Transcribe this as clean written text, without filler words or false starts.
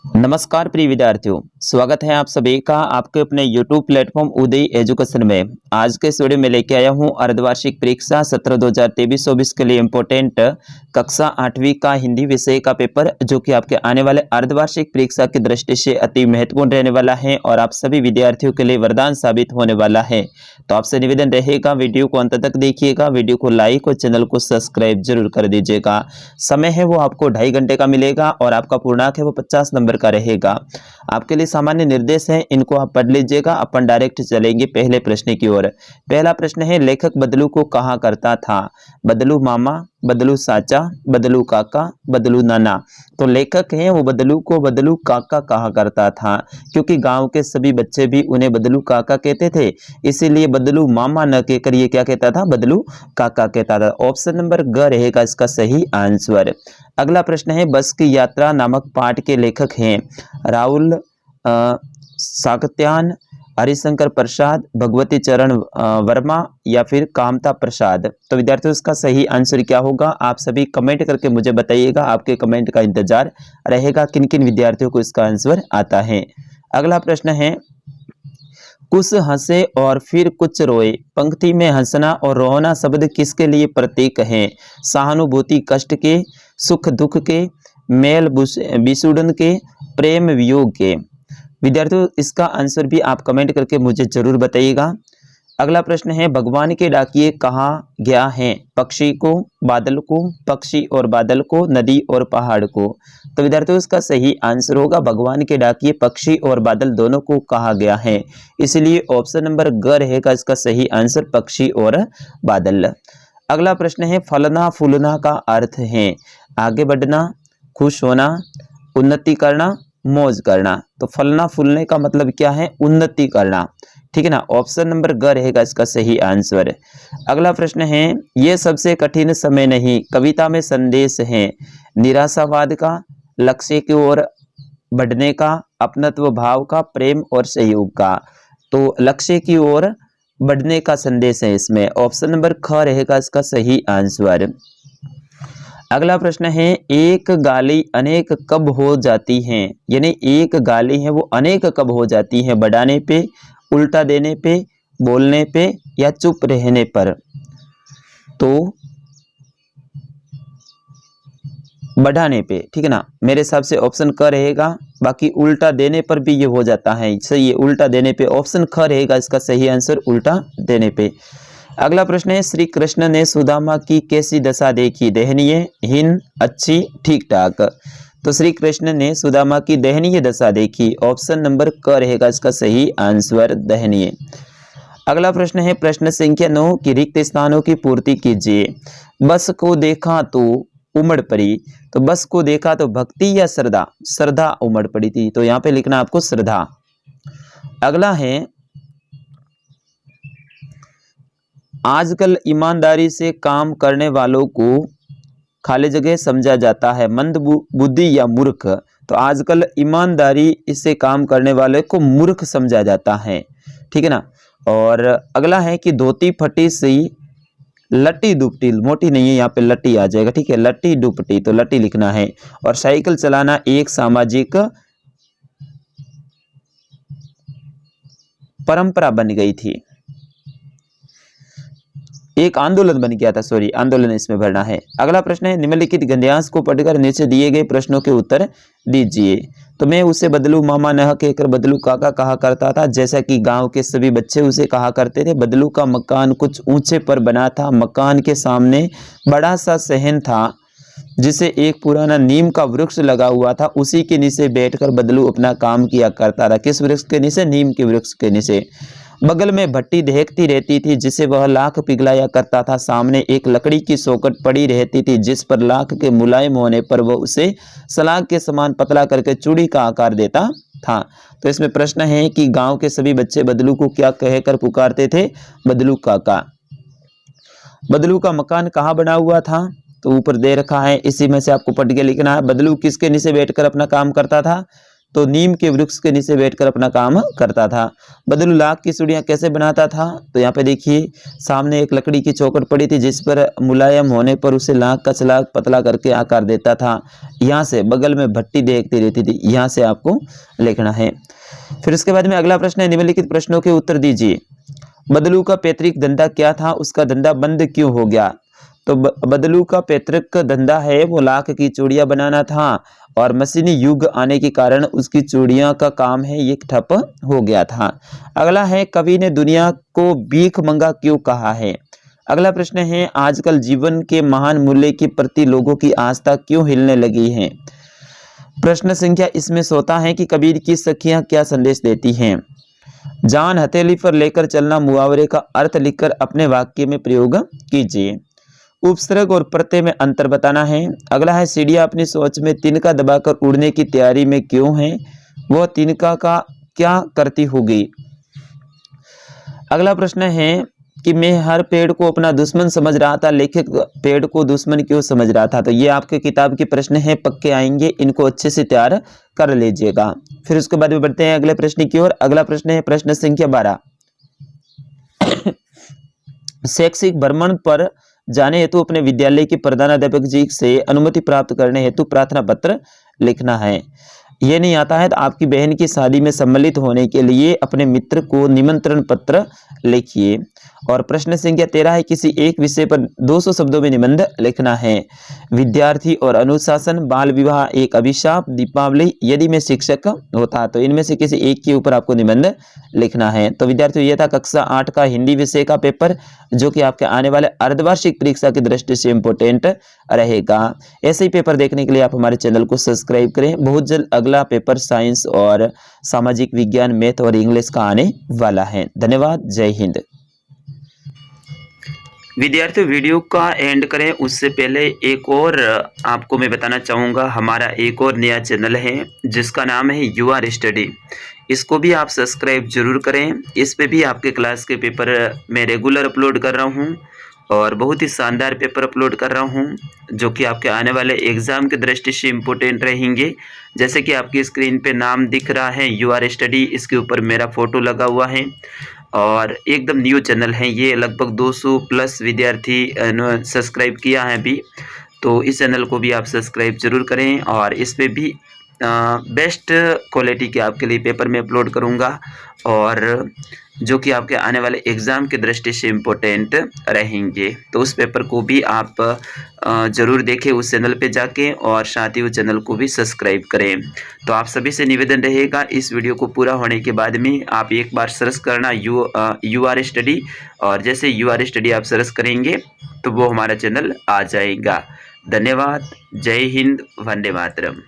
नमस्कार प्रिय विद्यार्थियों, स्वागत है आप सभी का आपके अपने YouTube प्लेटफॉर्म उदय एजुकेशन में। आज के इस वीडियो में लेके आया हूं अर्धवार्षिक परीक्षा सत्र 2023-24 के लिए इम्पोर्टेंट कक्षा 8वीं का हिंदी विषय का पेपर, जो कि आपके आने वाले अर्धवार्षिक परीक्षा की दृष्टि से अति महत्वपूर्ण रहने वाला है और आप सभी विद्यार्थियों के लिए वरदान साबित होने वाला है। तो आपसे निवेदन रहेगा, वीडियो को अंत तक देखिएगा, वीडियो को लाइक और चैनल को सब्सक्राइब जरूर कर दीजिएगा। समय है वो आपको 2.5 घंटे का मिलेगा और आपका पूर्णांक है वो 50 नंबर का रहेगा। आपके लिए सामान्य निर्देश है, इनको आप पढ़ लीजिएगा। अपन डायरेक्ट चलेंगे पहले प्रश्न की ओर। पहला प्रश्न है, लेखक बदलू को कहा करता था? बदलू मामा, बदलू चाचा, बदलू काका, बदलू नाना। तो लेखक हैं वो बदलू को बदलू काका कहा करता था, क्योंकि गांव के सभी बच्चे भी उन्हें बदलू काका कहते थे, इसीलिए बदलू मामा न कहकर ये क्या कहता था, बदलू काका कहता था। ऑप्शन नंबर ग रहेगा इसका सही आंसर। अगला प्रश्न है, बस की यात्रा नामक पाठ के लेखक हैं राहुल साकत्यान, हरिशंकर प्रसाद, भगवती चरण वर्मा या फिर कामता प्रसाद। तो विद्यार्थियों इसका सही आंसर क्या होगा, आप सभी कमेंट करके मुझे बताइएगा। आपके कमेंट का इंतजार रहेगा, किन किन विद्यार्थियों को इसका आंसर आता है। अगला प्रश्न है, कुछ हंसे और फिर कुछ रोए। पंक्ति में हंसना और रोना शब्द किसके लिए प्रतीक हैं? सहानुभूति कष्ट के, सुख दुख के, मेल विसूड़न के, प्रेम वियोग के। विद्यार्थियों इसका आंसर भी आप कमेंट करके मुझे जरूर बताइएगा। अगला प्रश्न है, भगवान के डाकिए कहा गया है? पक्षी को, बादल को, पक्षी और बादल को, नदी और पहाड़ को। तो विद्यार्थियों इसका सही आंसर होगा, भगवान के डाकिए पक्षी और बादल दोनों को कहा गया है, इसलिए ऑप्शन नंबर ग रहेगा इसका सही आंसर, पक्षी और बादल। अगला प्रश्न है, फलना फूलना का अर्थ है? आगे बढ़ना, खुश होना, उन्नति करना, मौज करना। तो फलना फूलने का मतलब क्या है? उन्नति करना, ठीक है ना। ऑप्शन नंबर ग रहेगा इसका सही आंसर। अगला प्रश्न है, ये सबसे कठिन समय नहीं, कविता में संदेश है? निराशावाद का, लक्ष्य की ओर बढ़ने का, अपनत्व भाव का, प्रेम और सहयोग का। तो लक्ष्य की ओर बढ़ने का संदेश है इसमें, ऑप्शन नंबर ख रहेगा इसका सही आंसर। अगला प्रश्न है, एक गाली अनेक कब हो जाती हैं? यानी एक गाली है वो अनेक कब हो जाती है? बढ़ाने पे, उल्टा देने पे, बोलने पे या चुप रहने पर? तो बढ़ाने पे, ठीक है ना। मेरे हिसाब से ऑप्शन क रहेगा, बाकी उल्टा देने पर भी ये हो जाता है, सही है, उल्टा देने पे। ऑप्शन ख रहेगा इसका सही आंसर, उल्टा देने पे। अगला प्रश्न है, श्री कृष्ण ने सुदामा की कैसी दशा देखी? दयनीय, हीन, अच्छी, ठीक ठाक। तो श्री कृष्ण ने सुदामा की दयनीय दशा देखी, ऑप्शन नंबर क रहेगा इसका सही आंसर, दयनीय। अगला प्रश्न है, प्रश्न संख्या 9 की रिक्त स्थानों की पूर्ति कीजिए। बस को देखा तो उमड़ पड़ी। तो बस को देखा तो भक्ति या श्रद्धा? श्रद्धा उमड़ पड़ी थी, तो यहाँ पे लिखना आपको श्रद्धा। अगला है, आजकल ईमानदारी से काम करने वालों को खाली जगह समझा जाता है, मंद बुद्धि या मूर्ख? तो आजकल ईमानदारी इससे काम करने वाले को मूर्ख समझा जाता है, ठीक है ना। और अगला है कि धोती फटी सी लट्टी दुपटी, मोटी नहीं है यहाँ पे लट्टी आ जाएगा, ठीक है, लट्टी दुपटी, तो लट्टी लिखना है। और साइकिल चलाना एक सामाजिक परंपरा बन गई थी, एक आंदोलन बन गया था, सॉरी आंदोलन इसमें भरना है। अगला प्रश्न है, निम्नलिखित गद्यांश को पढ़कर नीचे दिए गए प्रश्नों के उत्तर दीजिए। तो मैं उसे बदलू मामा न कहकर बदलू काका कहा करता था, जैसा कि गांव के सभी बच्चे उसे कहा करते थे। बदलू का मकान कुछ ऊंचे पर बना था, मकान के सामने बड़ा सा सहन था जिसे एक पुराना नीम का वृक्ष लगा हुआ था, उसी के नीचे बैठकर बदलू अपना काम किया करता था। किस वृक्ष के नीचे? नीम के वृक्ष के नीचे। बगल में भट्टी दहकती रहती थी जिसे वह लाख पिघलाया करता था। सामने एक लकड़ी की सोकट पड़ी रहती थी जिस पर लाख के मुलायम होने पर वह उसे सलाख के समान पतला करके चूड़ी का आकार देता था। तो इसमें प्रश्न है कि गांव के सभी बच्चे बदलू को क्या कहकर पुकारते थे? बदलू काका। बदलू का मकान कहाँ बना हुआ था? तो ऊपर दे रखा है, इसी में से आपको पढ़ के लिखना है। बदलू किसके नीचे बैठकर अपना काम करता था? तो नीम के वृक्ष के नीचे बैठकर अपना काम करता था। बदलू लाख की चूड़ियाँ कैसे बनाता था? तो यहाँ पे देखिए सामने एक लकड़ी की चौखट पड़ी थी जिस पर मुलायम होने पर उसे लाख का चलाक पतला करके आकार देता था। यहाँ से बगल में भट्टी देखती रहती थी, यहाँ से आपको लिखना है। फिर उसके बाद में अगला प्रश्न है, निम्नलिखित प्रश्नों के उत्तर दीजिए। बदलू का पैतृक धंधा क्या था? उसका धंधा बंद क्यों हो गया? तो बदलू का पैतृक धंधा है वो लाख की चूड़ियां बनाना था और मशीनी युग आने के कारण उसकी चूड़ियां का काम है ये ठप हो गया था। अगला है, कवि ने दुनिया को भीख मंगा क्यों कहा है? अगला प्रश्न है, आजकल जीवन के महान मूल्य के प्रति लोगों की आस्था क्यों हिलने लगी है? प्रश्न संख्या इसमें सोता है कि कबीर की सखियां क्या संदेश देती हैं? जान हथेली पर लेकर चलना मुहावरे का अर्थ लिखकर अपने वाक्य में प्रयोग कीजिए। उपसर्ग और प्रत्यय में अंतर बताना है। अगला है, चिड़िया अपनी सोच में तिनका दबाकर उड़ने की तैयारी में क्यों है? वह तिनका का क्या करती होगी? अगला प्रश्न है कि मैं हर पेड़ को अपना दुश्मन समझ रहा था, लेखक पेड़ को दुश्मन क्यों समझ रहा था? तो ये आपके किताब के प्रश्न हैं, पक्के आएंगे, इनको अच्छे से तैयार कर लीजिएगा। फिर उसके बाद में बढ़ते हैं अगले प्रश्न की ओर। अगला प्रश्न है प्रश्न संख्या 12। शैक्षिक भ्रमण पर जाने हेतु अपने विद्यालय के प्रधानाध्यापक जी से अनुमति प्राप्त करने हेतु प्रार्थना पत्र लिखना है। ये नहीं आता है तो आपकी बहन की शादी में सम्मिलित होने के लिए अपने मित्र को निमंत्रण पत्र लिखिए। और प्रश्न संख्या 13 है, किसी एक विषय पर 200 शब्दों में निबंध लिखना है। विद्यार्थी और अनुशासन, बाल विवाह एक अभिशाप, दीपावली, यदि मैं शिक्षक होता, तो इनमें से किसी एक के ऊपर आपको निबंध लिखना है। तो विद्यार्थियों, ये था कक्षा 8 का हिंदी विषय का पेपर, जो कि आपके आने वाले अर्धवार्षिक परीक्षा की दृष्टि से इम्पोर्टेंट रहेगा। ऐसे ही पेपर देखने के लिए आप हमारे चैनल को सब्सक्राइब करें। बहुत जल्द अगला पेपर साइंस और सामाजिक विज्ञान, मैथ और इंग्लिश का आने वाला है। धन्यवाद, जय हिंद। विद्यार्थियों, वीडियो का एंड करें उससे पहले एक और आपको मैं बताना चाहूँगा, हमारा एक और नया चैनल है जिसका नाम है यूआर स्टडी। इसको भी आप सब्सक्राइब जरूर करें। इस पे भी आपके क्लास के पेपर मैं रेगुलर अपलोड कर रहा हूँ और बहुत ही शानदार पेपर अपलोड कर रहा हूँ, जो कि आपके आने वाले एग्ज़ाम की दृष्टि से इम्पोर्टेंट रहेंगे। जैसे कि आपकी स्क्रीन पे नाम दिख रहा है यूआर स्टडी, इसके ऊपर मेरा फ़ोटो लगा हुआ है और एकदम न्यू चैनल है ये। लगभग 200 प्लस विद्यार्थी सब्सक्राइब किया है अभी, तो इस चैनल को भी आप सब्सक्राइब जरूर करें। और इस पे भी बेस्ट क्वालिटी के आपके लिए पेपर में अपलोड करूँगा और जो कि आपके आने वाले एग्ज़ाम की दृष्टि से इम्पोर्टेंट रहेंगे। तो उस पेपर को भी आप ज़रूर देखें उस चैनल पे जाके, और साथ ही उस चैनल को भी सब्सक्राइब करें। तो आप सभी से निवेदन रहेगा, इस वीडियो को पूरा होने के बाद में आप एक बार सर्च करना यूआर स्टडी, और जैसे यूआर स्टडी आप सर्च करेंगे तो वो हमारा चैनल आ जाएगा। धन्यवाद, जय हिंद, वंदे मातरम।